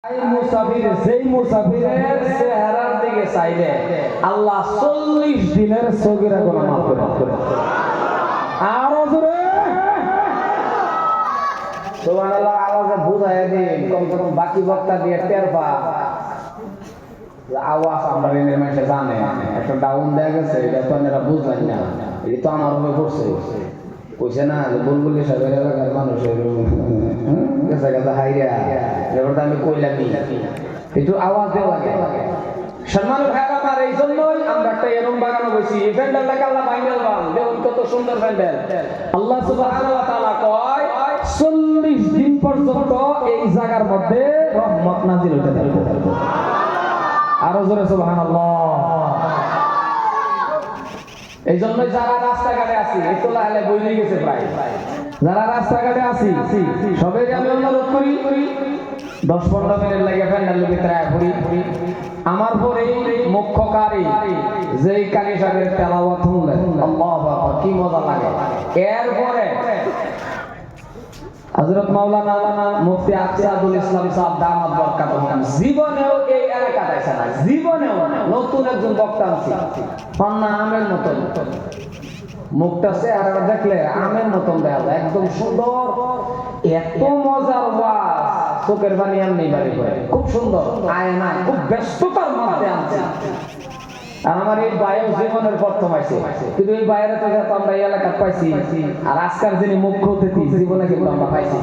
যেই মুসাফিরের চেহারার দিকে চাইলে আল্লাহ 40 দিনের সগীরা গুনাহ মাফ করে। আরো জোরে সুবহানাল্লাহ আওয়াজে বুঝায় দিন, কম বাকি বক্তা দিয়ে টের পা আওয়াজ আমরা রেনের মানুষে জানে একটা ডাউন দেয়া গেছে, এটা তো এরা বুঝলেন না, এটা তো আমার উপরে পড়ছে কইছে না বুলবুলি সাহেবের এলাকার মানুষের গেছে গেছে হাইরা এবার তো আমি কইলামই একটু আওয়াজ দেওয়া লাগে। সম্মান ভাইরা আমার, এই জন্যই আমরা একটা এরম বাগানো বসি, এই প্যান্ডেলটাকে আল্লাহ বাইনাল বান দেখুন কত সুন্দর প্যান্ডেল। আল্লাহ সুবহানাহু ওয়া তাআলা কয় 40 দিন পর্যন্ত এই জায়গার মধ্যে রহমত নাযিল হতে থাকবে। আরো জোরে সুবহানাল্লাহ। এই জন্যই যারা রাস্তাঘাটে আছি একটু লাহলে বইলে গেছে প্রায়, যারা রাস্তাঘাটে আছি সবাই আমি অনুরোধ করি 10-15 মিনিট লাগে প্যান্ডেলের ভিতরে ঘুরি। আমার পরে মুখ্য কারি যেই কারি সাহেবের তেলাওয়াত শুনলেন আল্লাহু আকবার কি মজা লাগে। এরপরে হযরত মাওলানা মুফতি আকসাদুল ইসলাম সাহেব দামাত বরকাতুহুম জীবনেও এই এলাকাতে আসে না, জীবনেও নতুন একজন বক্তা আছে পান্না আমের মতন, মুখটা চেহারা দেখলে আমের মতন দেখা যায়, একদম সুন্দর, এত মজার ওয়াজ চোখের পানি এমনি বাড়ি করে, খুব সুন্দর আয়না, খুব ব্যস্ততার মধ্যে আছে। আর আমার এই বায়ু জীবনের প্রথম আছে, কিন্তু এই বাইরে তো আমরা এই এলাকা পাইছি, আর আজকাল যিনি মুখ্য অতিথি জীবনে কিন্তু আমরা পাইছি।